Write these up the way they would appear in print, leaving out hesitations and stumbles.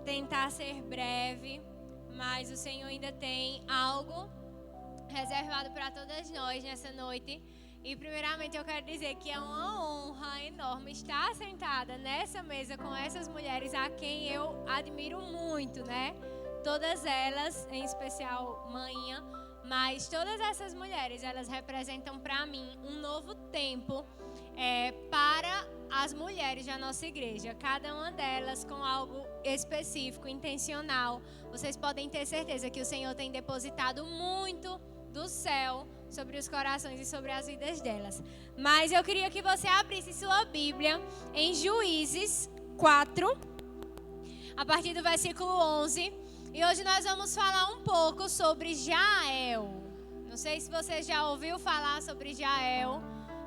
tentar ser breve, mas o Senhor ainda tem algo reservado para todas nós nessa noite. E primeiramente eu quero dizer que é uma honra enorme estar sentada nessa mesa com essas mulheres a quem eu admiro muito, né? Todas elas, em especial Manhã, mas todas essas mulheres, elas representam para mim um novo tempo para as mulheres da nossa igreja. Cada uma delas com algo específico, intencional. Vocês podem ter certeza que o Senhor tem depositado muito do céu sobre os corações e sobre as vidas delas. Mas eu queria que você abrisse sua Bíblia em Juízes 4, a partir do versículo 11. E hoje nós vamos falar um pouco sobre Jael. Não sei se você já ouviu falar sobre Jael,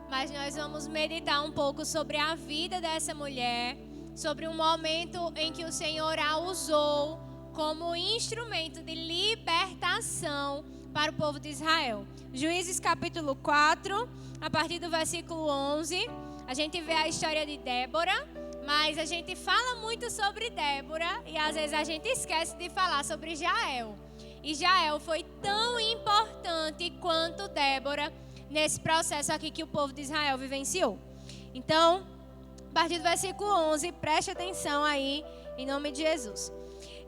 mas nós vamos meditar um pouco sobre a vida dessa mulher, sobre um momento em que o Senhor a usou como instrumento de libertação para o povo de Israel. Juízes capítulo 4, a partir do versículo 11, a gente vê a história de Débora, mas a gente fala muito sobre Débora e às vezes a gente esquece de falar sobre Jael. E Jael foi tão importante quanto Débora nesse processo aqui que o povo de Israel vivenciou. Então, a partir do versículo 11, preste atenção aí, em nome de Jesus.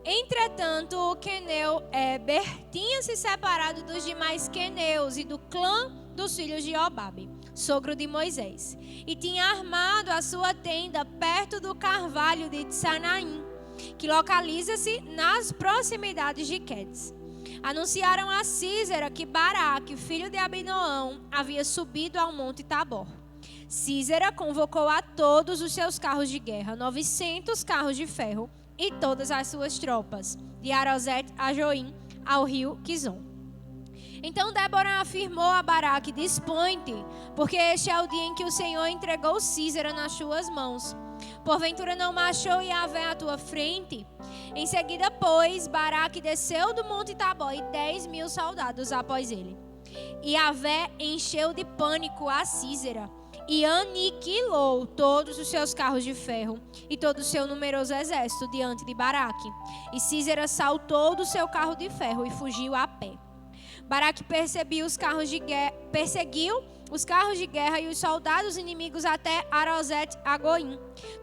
Entretanto, o queneu Éber tinha se separado dos demais queneus e do clã dos filhos de Obabe, sogro de Moisés, e tinha armado a sua tenda perto do carvalho de Tsanaim, que localiza-se nas proximidades de Quedes. Anunciaram a Sísera que Baraque, filho de Abinoão, havia subido ao monte Tabor. Sísera convocou a todos os seus carros de guerra, 900 carros de ferro, e todas as suas tropas, de Arosete a Joim, ao rio Quizon. Então Débora afirmou a Baraque: dispõe-te, porque este é o dia em que o Senhor entregou Sísera nas tuas mãos. Porventura não marchou Yahvé à tua frente? Em seguida, pois, Baraque desceu do monte Tabor e 10.000 soldados após ele. E Yahvé encheu de pânico a Sísera e aniquilou todos os seus carros de ferro e todo o seu numeroso exército diante de Baraque. E Sísera saltou do seu carro de ferro e fugiu a pé. Baraque perseguiu os carros de guerra e os soldados inimigos até Arosete a Goim.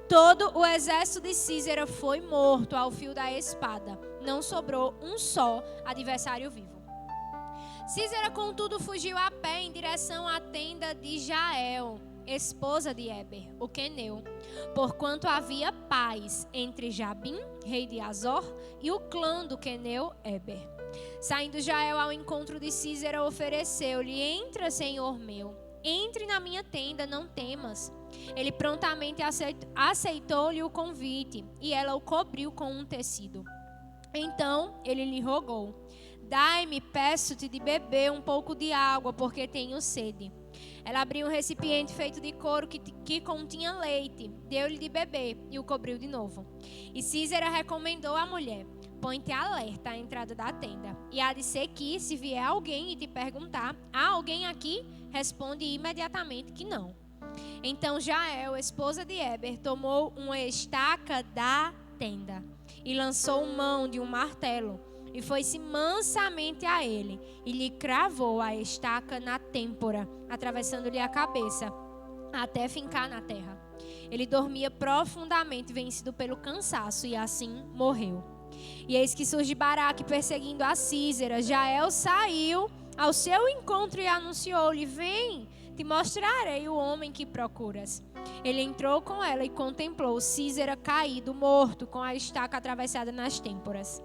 Todo o exército de Sísera foi morto ao fio da espada. Não sobrou um só adversário vivo. Sísera, contudo, fugiu a pé em direção à tenda de Jael, esposa de Éber, o queneu, porquanto havia paz entre Jabim, rei de Azor, e o clã do queneu Éber. Saindo Jael ao encontro de Sísera, ofereceu-lhe: entra, senhor meu, entre na minha tenda, não temas. Ele prontamente aceitou-lhe o convite, e ela o cobriu com um tecido. Então ele lhe rogou: dai-me, peço-te, de beber um pouco de água, porque tenho sede. Ela abriu um recipiente feito de couro que continha leite, deu-lhe de beber e o cobriu de novo. E Sísera recomendou à mulher: põe-te alerta à entrada da tenda, e há de ser que, se vier alguém e te perguntar: há alguém aqui? Responde imediatamente que não. Então Jael, esposa de Éber, tomou uma estaca da tenda e lançou mão de um martelo, e foi-se mansamente a ele, e lhe cravou a estaca na têmpora, atravessando-lhe a cabeça, até fincar na terra. Ele dormia profundamente, vencido pelo cansaço, e assim morreu. E eis que surge Baraque perseguindo a Sísera. Jael saiu ao seu encontro e anunciou-lhe: vem, te mostrarei o homem que procuras. Ele entrou com ela e contemplou Sísera caído, morto, com a estaca atravessada nas têmporas.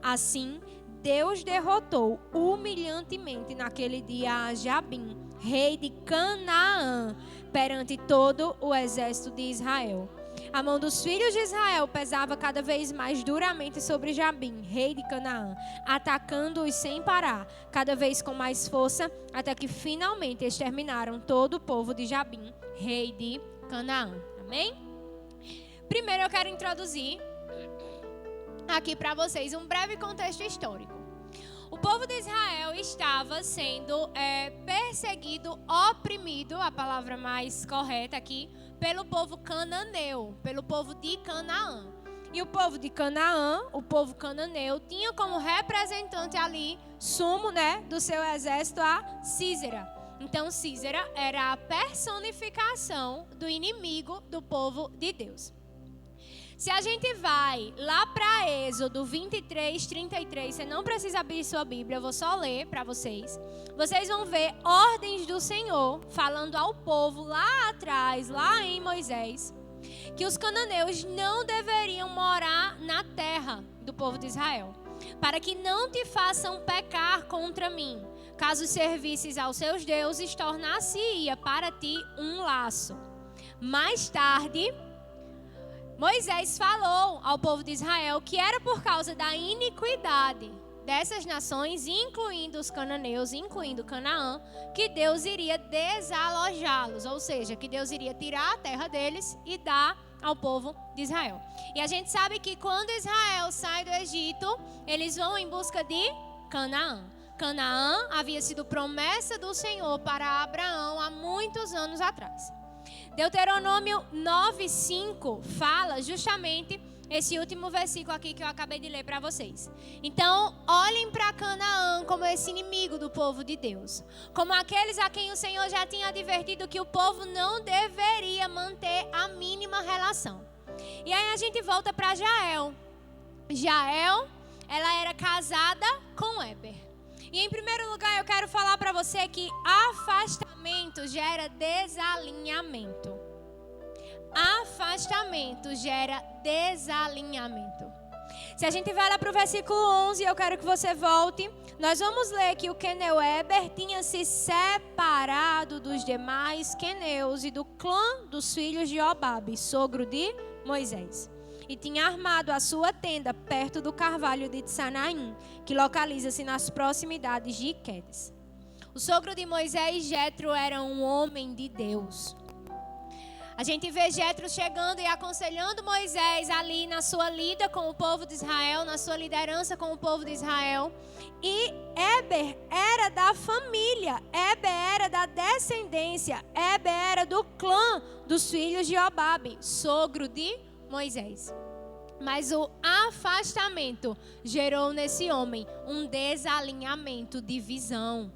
Assim, Deus derrotou humilhantemente naquele dia a Jabim, rei de Canaã, perante todo o exército de Israel. A mão dos filhos de Israel pesava cada vez mais duramente sobre Jabim, rei de Canaã, atacando-os sem parar, cada vez com mais força, até que finalmente exterminaram todo o povo de Jabim, rei de Canaã. Amém? Primeiro eu quero introduzir aqui para vocês um breve contexto histórico. O povo de Israel estava sendo perseguido, oprimido, a palavra mais correta aqui, pelo povo cananeu, pelo povo de Canaã. E o povo de Canaã, o povo cananeu, tinha como representante ali, sumo, né, do seu exército, a Sísera. Então, Sísera era a personificação do inimigo do povo de Deus. Se a gente vai lá para Êxodo 23, 33, você não precisa abrir sua Bíblia, eu vou só ler para vocês. Vocês vão ver ordens do Senhor falando ao povo lá atrás, lá em Moisés, que os cananeus não deveriam morar na terra do povo de Israel, para que não te façam pecar contra mim. Caso servisses aos seus deuses, tornar-se-ia para ti um laço. Mais tarde, Moisés falou ao povo de Israel que era por causa da iniquidade dessas nações, incluindo os cananeus, incluindo Canaã, que Deus iria desalojá-los, ou seja, que Deus iria tirar a terra deles e dar ao povo de Israel. E a gente sabe que quando Israel sai do Egito, eles vão em busca de Canaã. Canaã havia sido promessa do Senhor para Abraão há muitos anos atrás. Deuteronômio 9:5 fala justamente esse último versículo aqui que eu acabei de ler para vocês. Então, olhem para Canaã como esse inimigo do povo de Deus, como aqueles a quem o Senhor já tinha advertido que o povo não deveria manter a mínima relação. E aí a gente volta para Jael. Jael, ela era casada com Éber. E em primeiro lugar eu quero falar para você que afastamento gera desalinhamento. Afastamento gera desalinhamento. Se a gente vai lá para o versículo 11, eu quero que você volte. Nós vamos ler que o queneu Éber tinha se separado dos demais queneus e do clã dos filhos de Obabe, sogro de Moisés. E tinha armado a sua tenda perto do carvalho de Tsanaim, que localiza-se nas proximidades de Quedes. O sogro de Moisés, Jetro, era um homem de Deus. A gente vê Jetro chegando e aconselhando Moisés ali na sua lida com o povo de Israel, na sua liderança com o povo de Israel. E Éber era da família, Éber era da descendência, Éber era do clã dos filhos de Obabe, sogro de Moisés. Mas o afastamento gerou nesse homem um desalinhamento de visão,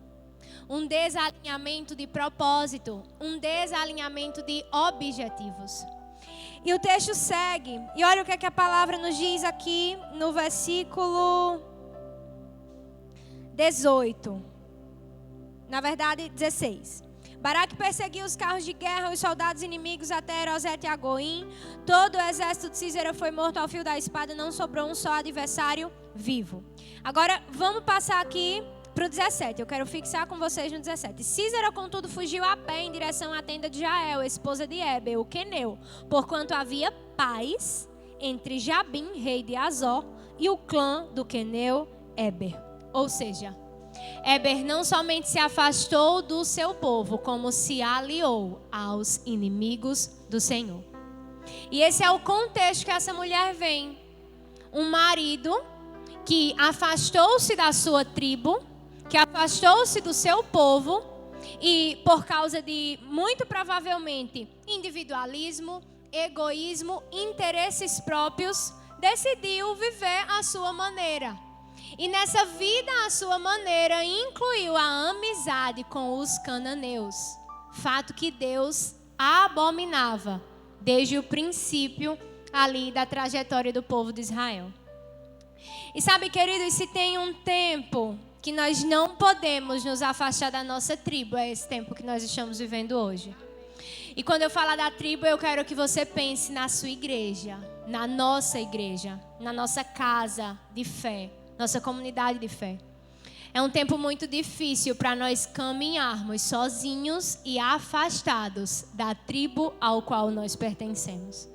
um desalinhamento de propósito, um desalinhamento de objetivos. E o texto segue, e olha o que a palavra nos diz aqui no versículo 18. Na verdade, 16. Baraque perseguiu os carros de guerra e os soldados inimigos até Erosete e Agoim. Todo o exército de Sísera foi morto ao fio da espada, não sobrou um só adversário vivo. Agora, vamos passar aqui para o 17. Eu quero fixar com vocês no 17. Sísera, contudo, fugiu a pé em direção à tenda de Jael, esposa de Éber, o queneu, porquanto havia paz entre Jabim, rei de Azor, e o clã do queneu Éber. Ou seja, Éber não somente se afastou do seu povo, como se aliou aos inimigos do Senhor. E esse é o contexto que essa mulher vem. Um marido que afastou-se da sua tribo, que afastou-se do seu povo e por causa de, muito provavelmente, individualismo, egoísmo, interesses próprios, decidiu viver à sua maneira. E nessa vida à sua maneira incluiu a amizade com os cananeus. Fato que Deus abominava desde o princípio ali da trajetória do povo de Israel. E sabe, queridos, se tem um tempo que nós não podemos nos afastar da nossa tribo, é esse tempo que nós estamos vivendo hoje. E quando eu falar da tribo, eu quero que você pense na sua igreja, na nossa casa de fé, nossa comunidade de fé. É um tempo muito difícil para nós caminharmos sozinhos e afastados da tribo ao qual nós pertencemos.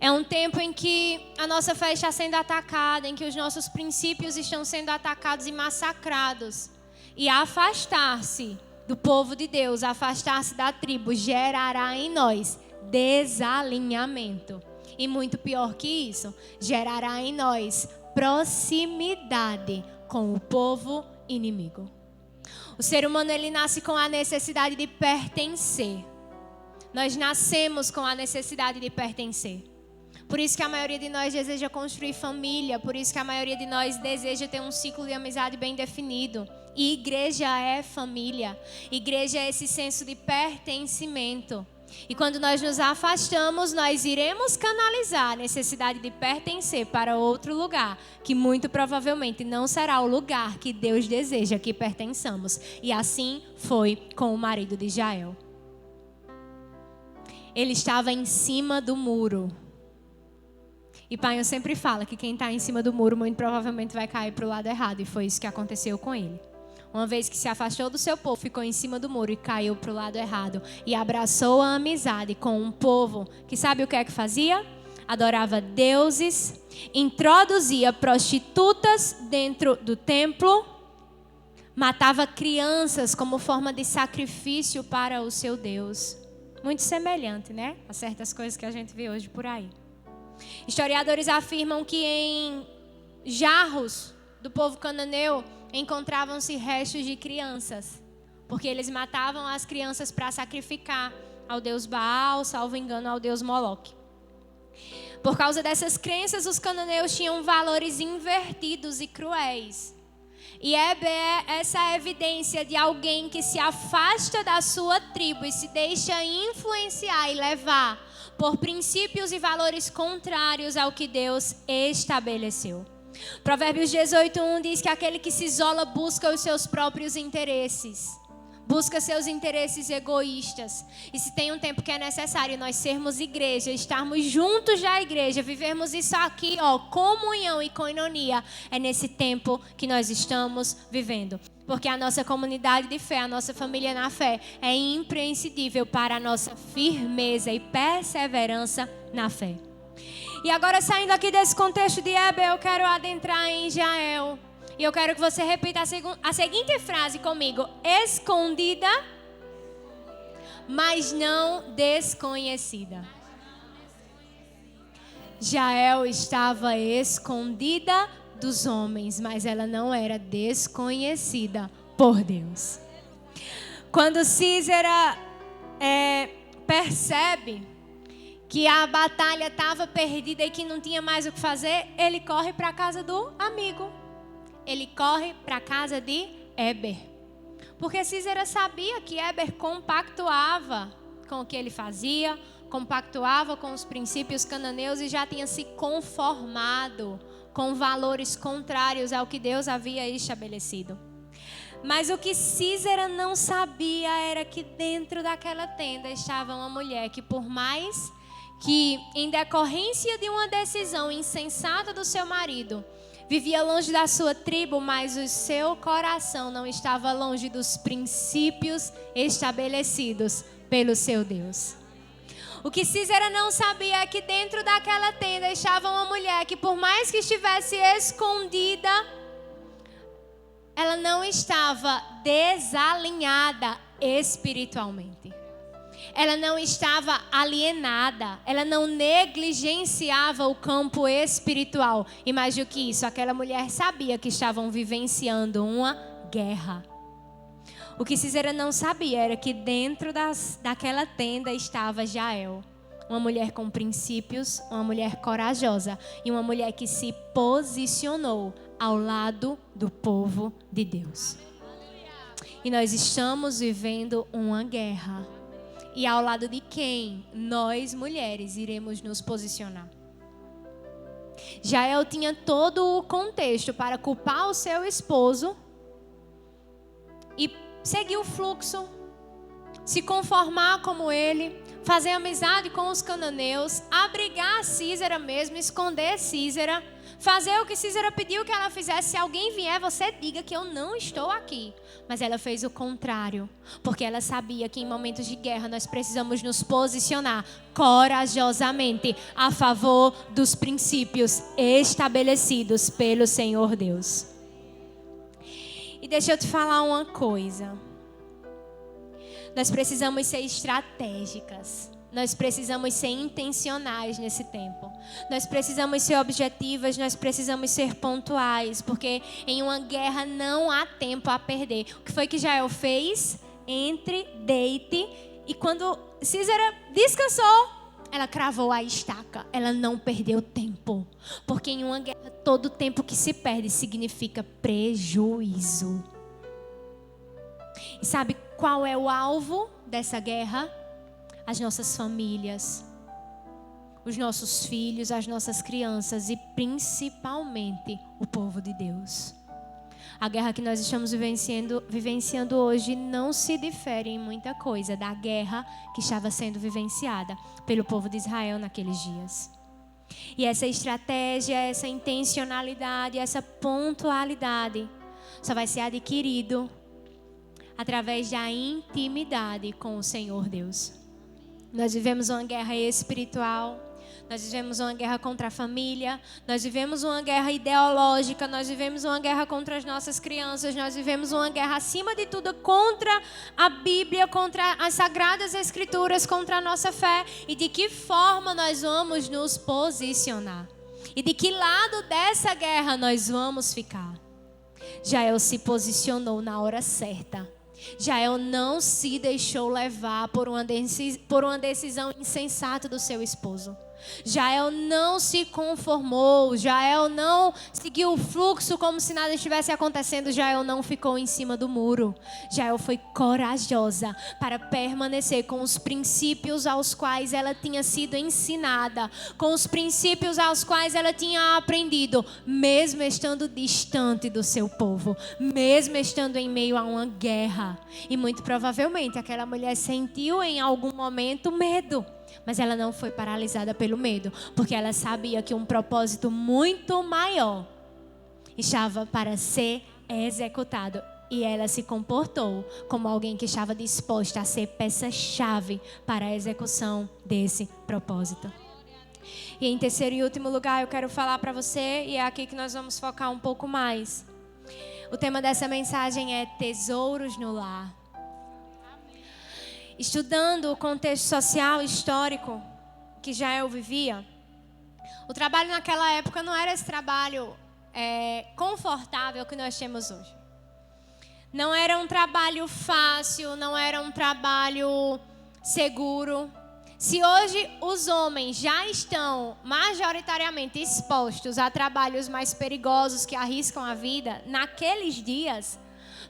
É um tempo em que a nossa fé está sendo atacada, em que os nossos princípios estão sendo atacados e massacrados. E afastar-se do povo de Deus, afastar-se da tribo, gerará em nós desalinhamento. E muito pior que isso, gerará em nós proximidade com o povo inimigo. O ser humano, ele nasce com a necessidade de pertencer. Nós nascemos com a necessidade de pertencer. Por isso que a maioria de nós deseja construir família. Por isso que a maioria de nós deseja ter um ciclo de amizade bem definido. E igreja é família. Igreja é esse senso de pertencimento. E quando nós nos afastamos, nós iremos canalizar a necessidade de pertencer para outro lugar, que muito provavelmente não será o lugar que Deus deseja que pertençamos. E assim foi com o marido de Jael. Ele estava em cima do muro. E Pai sempre fala que quem está em cima do muro muito provavelmente vai cair para o lado errado. E foi isso que aconteceu com ele. Uma vez que se afastou do seu povo, ficou em cima do muro e caiu para o lado errado. E abraçou a amizade com um povo que sabe o que é que fazia? Adorava deuses, introduzia prostitutas dentro do templo, matava crianças como forma de sacrifício para o seu Deus. Muito semelhante, né? A certas coisas que a gente vê hoje por aí. Historiadores afirmam que em jarros do povo cananeu encontravam-se restos de crianças, porque eles matavam as crianças para sacrificar ao deus Baal, salvo engano, ao deus Moloque. Por causa dessas crenças, os cananeus tinham valores invertidos e cruéis. E Heber é essa evidência de alguém que se afasta da sua tribo e se deixa influenciar e levar por princípios e valores contrários ao que Deus estabeleceu. Provérbios 18:1 diz que aquele que se isola busca os seus próprios interesses. Busca seus interesses egoístas. E se tem um tempo que é necessário nós sermos igreja, estarmos juntos da igreja, vivermos isso aqui, comunhão e coinonia, é nesse tempo que nós estamos vivendo. Porque a nossa comunidade de fé, a nossa família na fé, é imprescindível para a nossa firmeza e perseverança na fé. E agora, saindo aqui desse contexto de Heber, eu quero adentrar em Jael. E eu quero que você repita a seguinte frase comigo: escondida, mas não desconhecida. Jael estava escondida dos homens, mas ela não era desconhecida por Deus. Quando Císera percebe que a batalha estava perdida e que não tinha mais o que fazer, ele corre para a casa do amigo. Ele corre para a casa de Heber. Porque Císera sabia que Heber compactuava com o que ele fazia, compactuava com os princípios cananeus e já tinha se conformado com valores contrários ao que Deus havia estabelecido. Mas o que Císera não sabia era que dentro daquela tenda estava uma mulher que, por mais que, em decorrência de uma decisão insensata do seu marido, vivia longe da sua tribo, mas o seu coração não estava longe dos princípios estabelecidos pelo seu Deus. O que Císera não sabia é que dentro daquela tenda estava uma mulher que, por mais que estivesse escondida, ela não estava desalinhada espiritualmente. Ela não estava alienada, ela não negligenciava o campo espiritual. E mais do que isso, aquela mulher sabia que estavam vivenciando uma guerra. O que Císera não sabia era que dentro daquela tenda estava Jael. Uma mulher com princípios, uma mulher corajosa e uma mulher que se posicionou ao lado do povo de Deus. E nós estamos vivendo uma guerra. E ao lado de quem nós, mulheres, iremos nos posicionar? Jael tinha todo o contexto para culpar o seu esposo e seguir o fluxo, se conformar como ele, fazer amizade com os cananeus, abrigar Císera mesmo, esconder Císera, fazer o que Císera pediu que ela fizesse. Se alguém vier, você diga que eu não estou aqui. Mas ela fez o contrário, porque ela sabia que em momentos de guerra nós precisamos nos posicionar corajosamente a favor dos princípios estabelecidos pelo Senhor Deus. E deixa eu te falar uma coisa. Nós precisamos ser estratégicas. Nós precisamos ser intencionais nesse tempo. Nós precisamos ser objetivas, nós precisamos ser pontuais, porque em uma guerra não há tempo a perder. O que foi que Jael fez? Entre, deite, e quando Císera descansou, ela cravou a estaca. Ela não perdeu tempo. Porque em uma guerra, todo tempo que se perde significa prejuízo. E sabe qual é o alvo dessa guerra? As nossas famílias, os nossos filhos, as nossas crianças e principalmente o povo de Deus. A guerra que nós estamos vivenciando hoje não se difere em muita coisa da guerra que estava sendo vivenciada pelo povo de Israel naqueles dias. E essa estratégia, essa intencionalidade, essa pontualidade só vai ser adquirido através da intimidade com o Senhor Deus. Nós vivemos uma guerra espiritual. Nós vivemos uma guerra contra a família, nós vivemos uma guerra ideológica, nós vivemos uma guerra contra as nossas crianças, nós vivemos uma guerra acima de tudo contra a Bíblia, contra as Sagradas Escrituras, contra a nossa fé. E de que forma nós vamos nos posicionar? E de que lado dessa guerra nós vamos ficar? Jael se posicionou na hora certa. Jael não se deixou levar por uma decisão insensata do seu esposo. Jael não se conformou, Jael não seguiu o fluxo como se nada estivesse acontecendo, Jael não ficou em cima do muro. Jael foi corajosa para permanecer com os princípios aos quais ela tinha sido ensinada, com os princípios aos quais ela tinha aprendido, mesmo estando distante do seu povo, mesmo estando em meio a uma guerra. E muito provavelmente aquela mulher sentiu em algum momento medo. Mas ela não foi paralisada pelo medo, porque ela sabia que um propósito muito maior estava para ser executado. E ela se comportou como alguém que estava disposta a ser peça-chave para a execução desse propósito. E em terceiro e último lugar, eu quero falar para você, e é aqui que nós vamos focar um pouco mais. O tema dessa mensagem é tesouros no lar. Estudando o contexto social histórico que Jael vivia, o trabalho naquela época não era esse trabalho confortável que nós temos hoje. Não era um trabalho fácil, não era um trabalho seguro. Se hoje os homens já estão majoritariamente expostos a trabalhos mais perigosos que arriscam a vida, naqueles dias,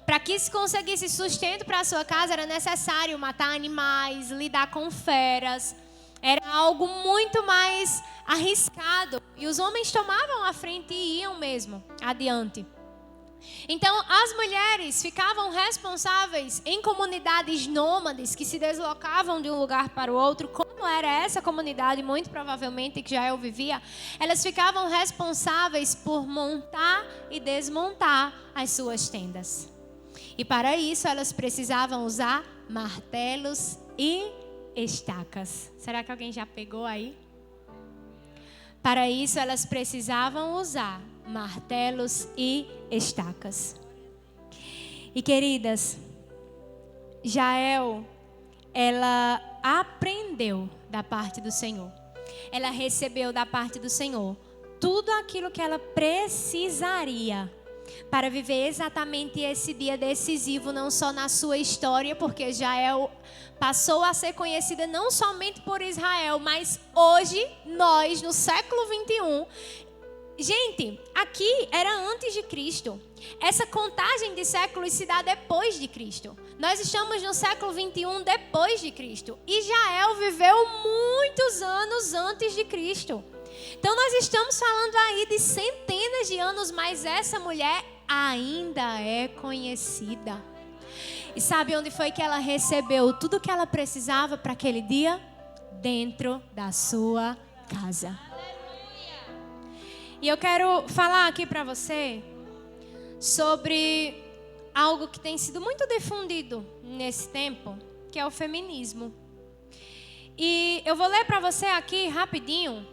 para que se conseguisse sustento para a sua casa, era necessário matar animais, lidar com feras. Era algo muito mais arriscado. E os homens tomavam a frente e iam mesmo adiante. Então, as mulheres ficavam responsáveis em comunidades nômades que se deslocavam de um lugar para o outro. Como era essa comunidade, muito provavelmente, que Jael vivia, elas ficavam responsáveis por montar e desmontar as suas tendas. E para isso elas precisavam usar martelos e estacas. Será que alguém já pegou aí? Para isso elas precisavam usar martelos e estacas. E queridas, Jael, ela aprendeu da parte do Senhor. Ela recebeu da parte do Senhor tudo aquilo que ela precisaria para viver exatamente esse dia decisivo, não só na sua história, porque Jael passou a ser conhecida não somente por Israel, mas hoje, nós, no século 21, gente, aqui era antes de Cristo. Essa contagem de séculos se dá depois de Cristo. Nós estamos no século 21 depois de Cristo. E Jael viveu muitos anos antes de Cristo. Então nós estamos falando aí de centenas de anos, mas essa mulher ainda é conhecida. E sabe onde foi que ela recebeu tudo que ela precisava para aquele dia? Dentro da sua casa. E eu quero falar aqui para você sobre algo que tem sido muito difundido nesse tempo, que é o feminismo. E eu vou ler para você aqui rapidinho.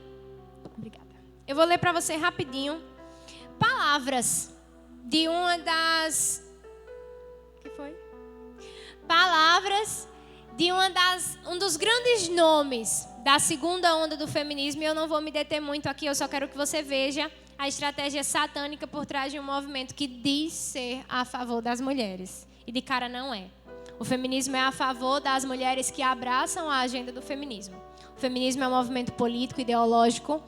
Obrigada. Eu vou ler para você rapidinho palavras de uma das... O que foi? Palavras de um dos grandes nomes da segunda onda do feminismo. E eu não vou me deter muito aqui, eu só quero que você veja a estratégia satânica por trás de um movimento que diz ser a favor das mulheres. E de cara não é. O feminismo é a favor das mulheres que abraçam a agenda do feminismo. O feminismo é um movimento político, ideológico,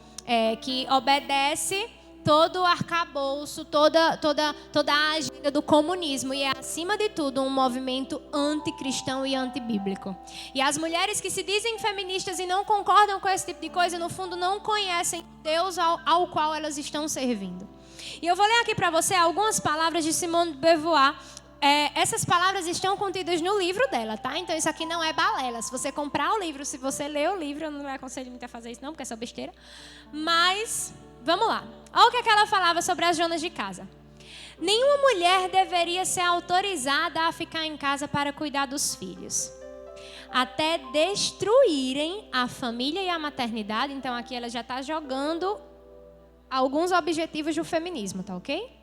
que obedece todo o arcabouço, toda a agenda do comunismo. E é, acima de tudo, um movimento anticristão e antibíblico. E as mulheres que se dizem feministas e não concordam com esse tipo de coisa, no fundo, não conhecem Deus ao qual elas estão servindo. E eu vou ler aqui para você algumas palavras de Simone de Beauvoir. Essas palavras estão contidas no livro dela, tá? Então isso aqui não é balela. Se você comprar o livro, se você ler o livro, eu não aconselho muito a fazer isso não, porque é só besteira. Mas, vamos lá. Olha o que ela falava sobre as donas de casa. Nenhuma mulher deveria ser autorizada a ficar em casa para cuidar dos filhos, até destruírem a família e a maternidade. Então aqui ela já está jogando alguns objetivos do feminismo, tá ok?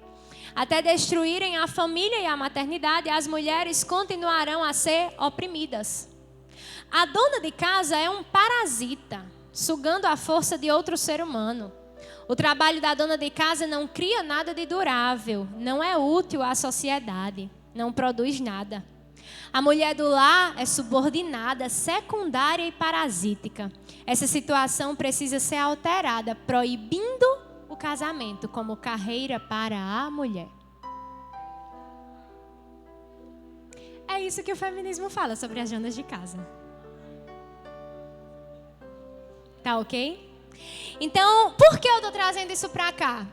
Até destruírem a família e a maternidade, as mulheres continuarão a ser oprimidas. A dona de casa é um parasita, sugando a força de outro ser humano. O trabalho da dona de casa não cria nada de durável, não é útil à sociedade, não produz nada. A mulher do lar é subordinada, secundária e parasítica. Essa situação precisa ser alterada, proibindo o casamento como carreira para a mulher. É isso que o feminismo fala sobre as donas de casa. Tá ok? Então, por que eu estou trazendo isso para cá?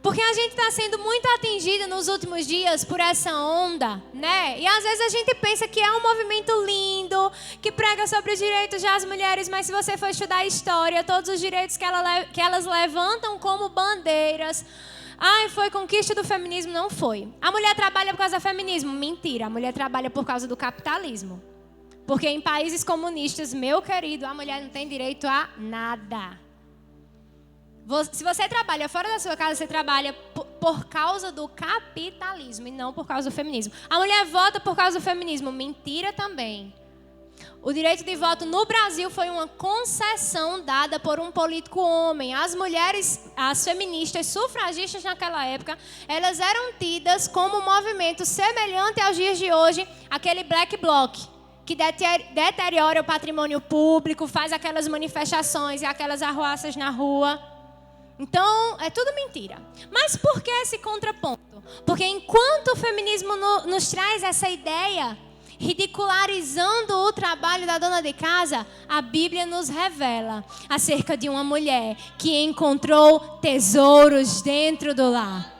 Porque a gente está sendo muito atingida nos últimos dias por essa onda, né? E às vezes a gente pensa que é um movimento lindo, que prega sobre os direitos das mulheres, mas se você for estudar a história, todos os direitos que elas levantam como bandeiras, foi conquista do feminismo, não foi. A mulher trabalha por causa do feminismo? Mentira, a mulher trabalha por causa do capitalismo. Porque em países comunistas, meu querido, a mulher não tem direito a nada. Se você trabalha fora da sua casa, você trabalha por causa do capitalismo e não por causa do feminismo. A mulher vota por causa do feminismo. Mentira também. O direito de voto no Brasil foi uma concessão dada por um político homem. As mulheres, as feministas, sufragistas naquela época, elas eram tidas como um movimento semelhante aos dias de hoje, aquele Black Bloc, que deteriora o patrimônio público, faz aquelas manifestações e aquelas arruaças na rua. Então, é tudo mentira. Mas por que esse contraponto? Porque enquanto o feminismo nos traz essa ideia, ridicularizando o trabalho da dona de casa, a Bíblia nos revela acerca de uma mulher que encontrou tesouros dentro do lar.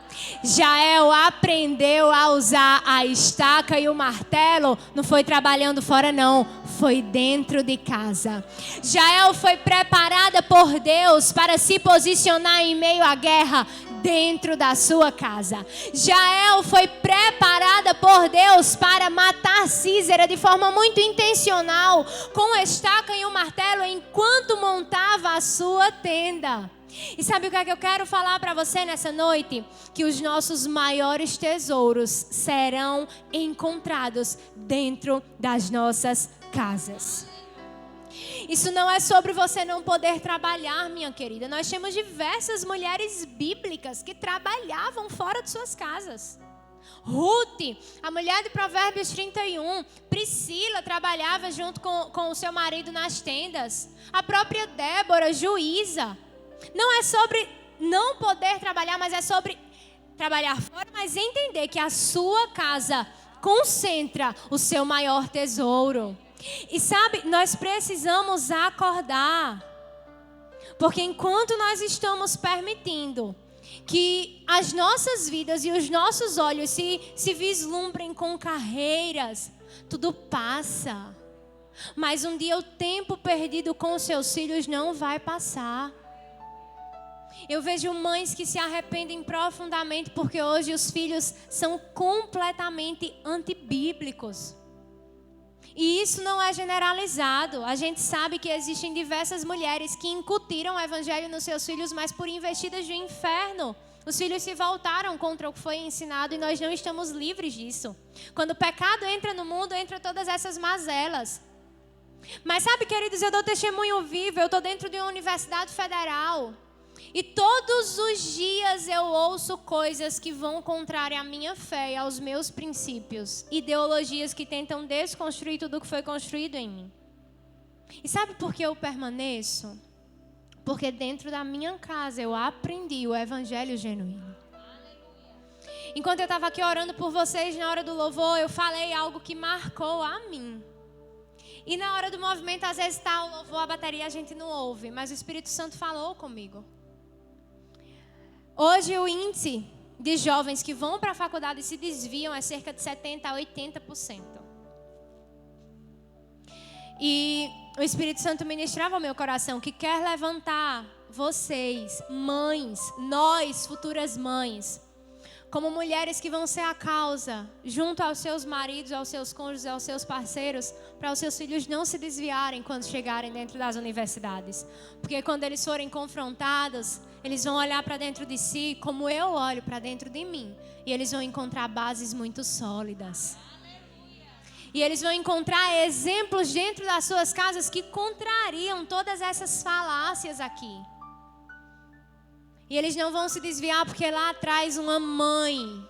Jael aprendeu a usar a estaca e o martelo, não foi trabalhando fora não, foi dentro de casa. Jael foi preparada por Deus para se posicionar em meio à guerra dentro da sua casa. Jael foi preparada por Deus para matar Sísera de forma muito intencional, com a estaca e o martelo, enquanto montava a sua tenda. E sabe o que é que eu quero falar para você nessa noite? Que os nossos maiores tesouros serão encontrados dentro das nossas casas. Isso não é sobre você não poder trabalhar, minha querida. Nós temos diversas mulheres bíblicas que trabalhavam fora de suas casas. Ruth, a mulher de Provérbios 31. Priscila trabalhava junto com o seu marido nas tendas. A própria Débora, juíza. Não é sobre não poder trabalhar, mas é sobre trabalhar fora, mas entender que a sua casa concentra o seu maior tesouro. E sabe, nós precisamos acordar. Porque enquanto nós estamos permitindo que as nossas vidas e os nossos olhos se vislumbrem com carreiras, tudo passa. Mas um dia o tempo perdido com os seus filhos não vai passar. Eu vejo mães que se arrependem profundamente porque hoje os filhos são completamente antibíblicos. E isso não é generalizado. A gente sabe que existem diversas mulheres que incutiram o evangelho nos seus filhos, mas por investidas do inferno. Os filhos se voltaram contra o que foi ensinado e nós não estamos livres disso. Quando o pecado entra no mundo, entra todas essas mazelas. Mas sabe, queridos, eu dou testemunho vivo, eu estou dentro de uma universidade federal. E todos os dias eu ouço coisas que vão contrárias à minha fé e aos meus princípios. Ideologias que tentam desconstruir tudo o que foi construído em mim. E sabe por que eu permaneço? Porque dentro da minha casa eu aprendi o evangelho genuíno. Enquanto eu estava aqui orando por vocês na hora do louvor, eu falei algo que marcou a mim. E na hora do movimento, às vezes está o louvor, a bateria, a gente não ouve. Mas o Espírito Santo falou comigo. Hoje o índice de jovens que vão para a faculdade e se desviam é cerca de 70% a 80%. E o Espírito Santo ministrava ao meu coração que quer levantar vocês, mães, nós, futuras mães, como mulheres que vão ser a causa, junto aos seus maridos, aos seus cônjuges, aos seus parceiros, para os seus filhos não se desviarem quando chegarem dentro das universidades. Porque quando eles forem confrontados, eles vão olhar para dentro de si como eu olho para dentro de mim. E eles vão encontrar bases muito sólidas. E eles vão encontrar exemplos dentro das suas casas que contrariam todas essas falácias aqui. E eles não vão se desviar porque lá atrás uma mãe,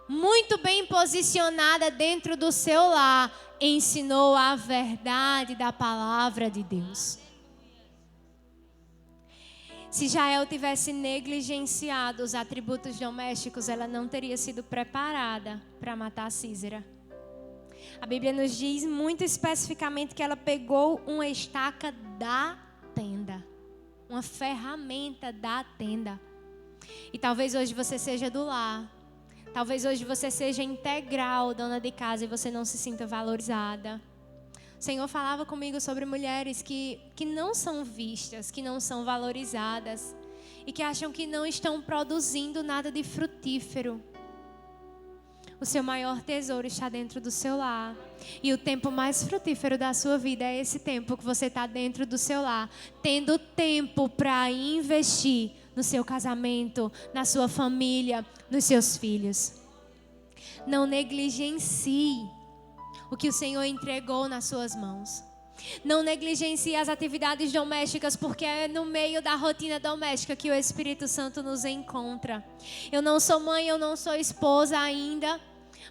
muito bem posicionada dentro do seu lar, ensinou a verdade da palavra de Deus. Se Jael tivesse negligenciado os atributos domésticos, ela não teria sido preparada para matar Sísera. A Bíblia nos diz muito especificamente que ela pegou uma estaca da tenda. Uma ferramenta da tenda. E talvez hoje você seja do lar. Talvez hoje você seja integral, dona de casa, e você não se sinta valorizada. O Senhor falava comigo sobre mulheres que não são vistas, que não são valorizadas. E que acham que não estão produzindo nada de frutífero. O seu maior tesouro está dentro do seu lar. E o tempo mais frutífero da sua vida é esse tempo que você está dentro do seu lar. Tendo tempo para investir no seu casamento, na sua família, nos seus filhos. Não negligencie o que o Senhor entregou nas suas mãos. Não negligencie as atividades domésticas, porque é no meio da rotina doméstica que o Espírito Santo nos encontra. Eu não sou mãe, eu não sou esposa ainda,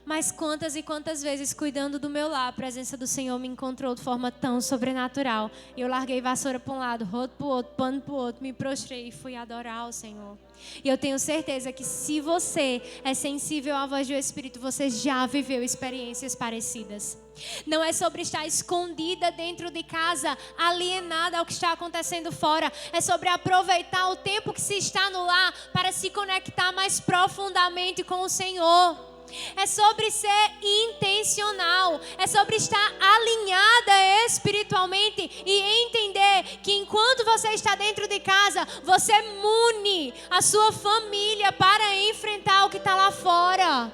mas quantas e quantas vezes cuidando do meu lar, a presença do Senhor me encontrou de forma tão sobrenatural. E eu larguei vassoura para um lado, rodo para o outro, pano para o outro, me prostrei e fui adorar o Senhor. E eu tenho certeza que se você é sensível à voz do Espírito, você já viveu experiências parecidas. Não é sobre estar escondida dentro de casa, alienada ao que está acontecendo fora. É sobre aproveitar o tempo que se está no lar para se conectar mais profundamente com o Senhor. É sobre ser intencional. É sobre estar alinhada espiritualmente e entender que enquanto você está dentro de casa, você mune a sua família para enfrentar o que está lá fora.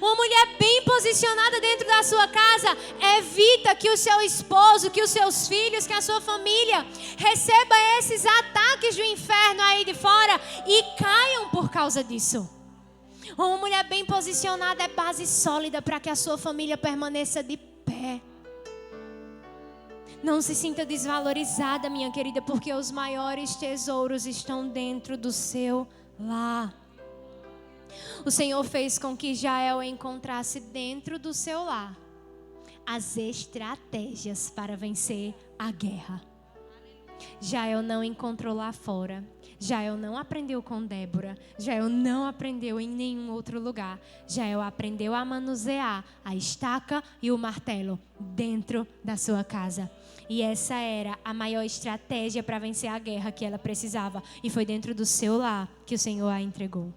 Uma mulher bem posicionada dentro da sua casa evita que o seu esposo, que os seus filhos, que a sua família receba esses ataques do inferno aí de fora e caiam por causa disso. Uma mulher bem posicionada é base sólida para que a sua família permaneça de pé. Não se sinta desvalorizada, minha querida, porque os maiores tesouros estão dentro do seu lar. O Senhor fez com que Jael encontrasse dentro do seu lar as estratégias para vencer a guerra. Jael não encontrou lá fora. Jael não aprendeu com Débora. Jael não aprendeu em nenhum outro lugar. Jael aprendeu a manusear a estaca e o martelo dentro da sua casa. E essa era a maior estratégia para vencer a guerra que ela precisava. E foi dentro do seu lar que o Senhor a entregou.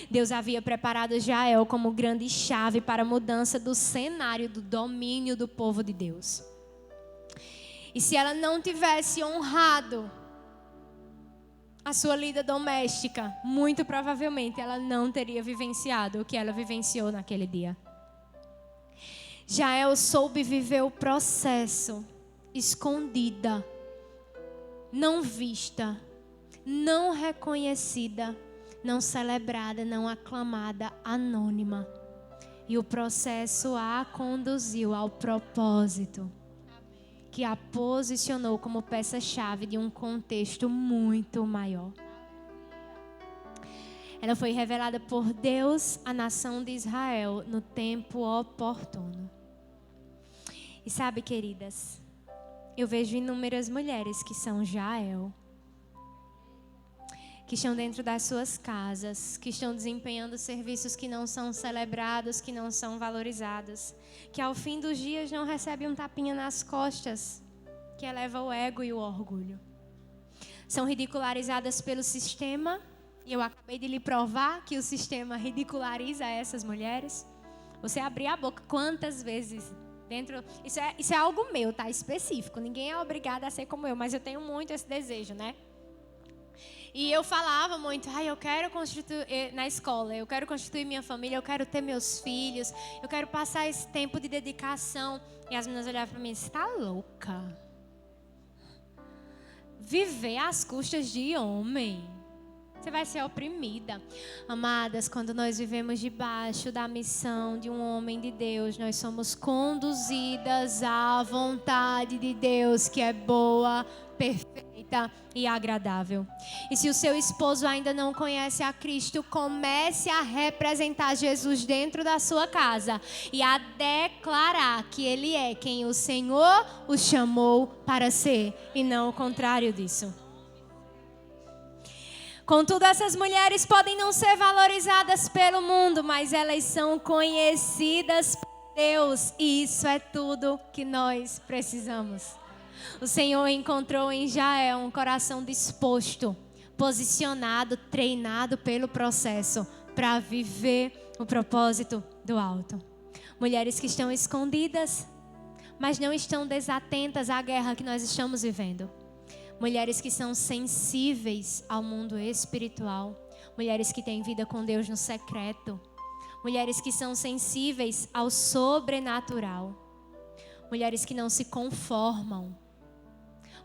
Deus havia preparado Jael como grande chave para a mudança do cenário do domínio do povo de Deus. E se ela não tivesse honrado a sua lida doméstica, muito provavelmente ela não teria vivenciado o que ela vivenciou naquele dia. Jael soube viver o processo escondida, não vista, não reconhecida, não celebrada, não aclamada, anônima. E o processo a conduziu ao propósito que a posicionou como peça-chave de um contexto muito maior. Ela foi revelada por Deus à nação de Israel no tempo oportuno. E sabe, queridas, eu vejo inúmeras mulheres que são Jael, que estão dentro das suas casas, que estão desempenhando serviços que não são celebrados, que não são valorizados, que ao fim dos dias não recebem um tapinha nas costas, que eleva o ego e o orgulho. São ridicularizadas pelo sistema, e eu acabei de lhe provar que o sistema ridiculariza essas mulheres. Você abrir a boca quantas vezes dentro... Isso é algo meu, tá? Específico. Ninguém é obrigado a ser como eu, mas eu tenho muito esse desejo, né? E eu falava muito, eu quero constituir na escola, eu quero constituir minha família, eu quero ter meus filhos, eu quero passar esse tempo de dedicação. E as meninas olhavam para mim, você está louca? Viver às custas de homem, você vai ser oprimida. Amadas, quando nós vivemos debaixo da missão de um homem de Deus, nós somos conduzidas à vontade de Deus, que é boa, perfeita e agradável. E se o seu esposo ainda não conhece a Cristo, comece a representar Jesus dentro da sua casa e a declarar que Ele é quem o Senhor o chamou para ser e não o contrário disso. Contudo, essas mulheres podem não ser valorizadas pelo mundo, mas elas são conhecidas por Deus, e isso é tudo que nós precisamos. O Senhor encontrou em Jael um coração disposto, posicionado, treinado pelo processo para viver o propósito do alto. Mulheres que estão escondidas, mas não estão desatentas à guerra que nós estamos vivendo. Mulheres que são sensíveis ao mundo espiritual. Mulheres que têm vida com Deus no secreto. Mulheres que são sensíveis ao sobrenatural. Mulheres que não se conformam.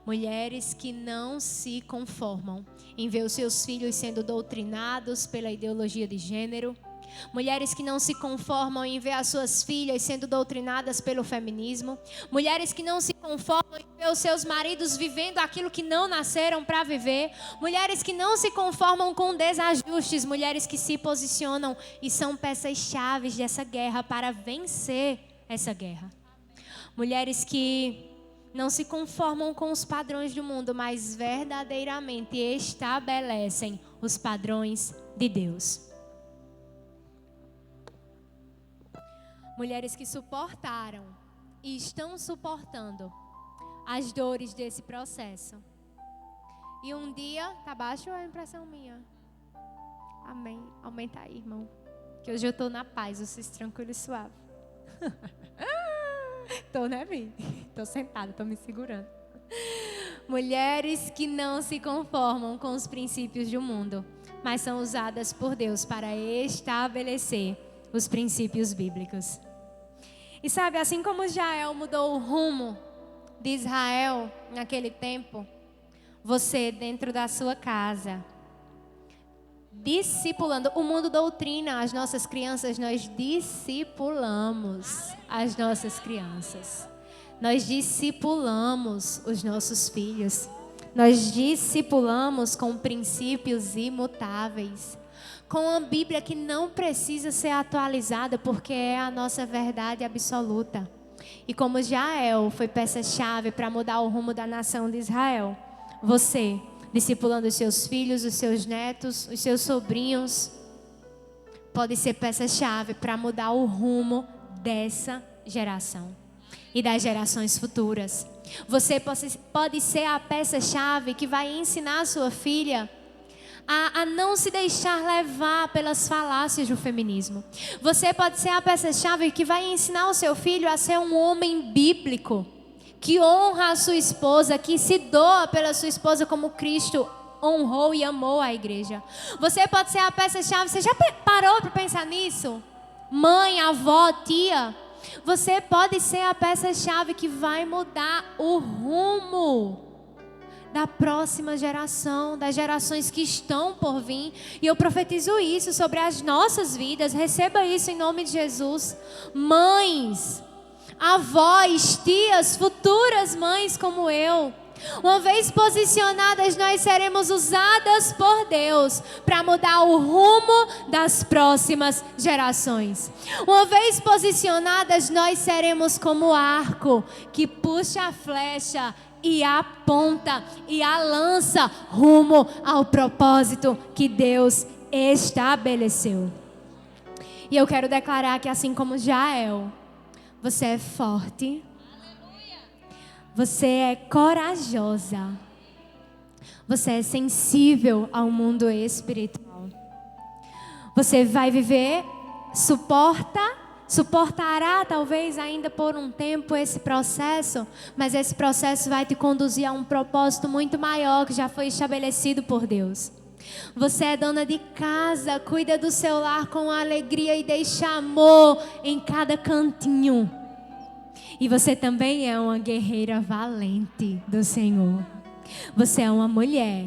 Mulheres que não se conformam em ver os seus filhos sendo doutrinados pela ideologia de gênero. Mulheres que não se conformam em ver as suas filhas sendo doutrinadas pelo feminismo. Mulheres que não se conformam em ver os seus maridos vivendo aquilo que não nasceram para viver. Mulheres que não se conformam com desajustes. Mulheres que se posicionam e são peças-chave dessa guerra para vencer essa guerra. Mulheres que não se conformam com os padrões do mundo, mas verdadeiramente estabelecem os padrões de Deus. Mulheres que suportaram e estão suportando as dores desse processo. E um dia, tá baixo ou é a impressão minha? Amém. Aumenta aí, irmão. Que hoje eu tô na paz, vocês tranquilo e suave. Tô, né, Vi? Tô sentada, tô me segurando. Mulheres que não se conformam com os princípios do mundo, mas são usadas por Deus para estabelecer os princípios bíblicos. E sabe, assim como Jael mudou o rumo de Israel naquele tempo, você dentro da sua casa, discipulando, o mundo doutrina as nossas crianças, nós discipulamos as nossas crianças. Nós discipulamos os nossos filhos. Nós discipulamos com princípios imutáveis. Com a Bíblia que não precisa ser atualizada, porque é a nossa verdade absoluta. E como Jael foi peça-chave para mudar o rumo da nação de Israel, você, discipulando os seus filhos, os seus netos, os seus sobrinhos, pode ser peça-chave para mudar o rumo dessa geração e das gerações futuras. Você pode ser a peça-chave que vai ensinar a sua filha a não se deixar levar pelas falácias do feminismo. Você pode ser a peça-chave que vai ensinar o seu filho a ser um homem bíblico, que honra a sua esposa, que se doa pela sua esposa como Cristo honrou e amou a igreja. Você pode ser a peça-chave. Você já parou para pensar nisso? Mãe, avó, tia. Você pode ser a peça-chave que vai mudar o rumo da próxima geração, das gerações que estão por vir. E eu profetizo isso sobre as nossas vidas. Receba isso em nome de Jesus. Mães, avós, tias, futuras mães como eu, Uma vez posicionadas, nós seremos usadas por Deus para mudar o rumo das próximas gerações. Uma vez posicionadas, nós seremos como arco que puxa a flecha e aponta e a lança rumo ao propósito que Deus estabeleceu. E eu quero declarar que assim como Jael, você é forte. Você é corajosa. Você é sensível ao mundo espiritual. Você vai viver, suportará talvez ainda por um tempo esse processo, mas esse processo vai te conduzir a um propósito muito maior que já foi estabelecido por Deus. Você é dona de casa, cuida do seu lar com alegria e deixa amor em cada cantinho. E você também é uma guerreira valente do Senhor. Você é uma mulher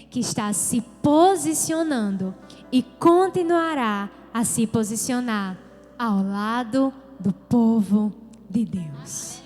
que está se posicionando e continuará a se posicionar ao lado do povo de Deus.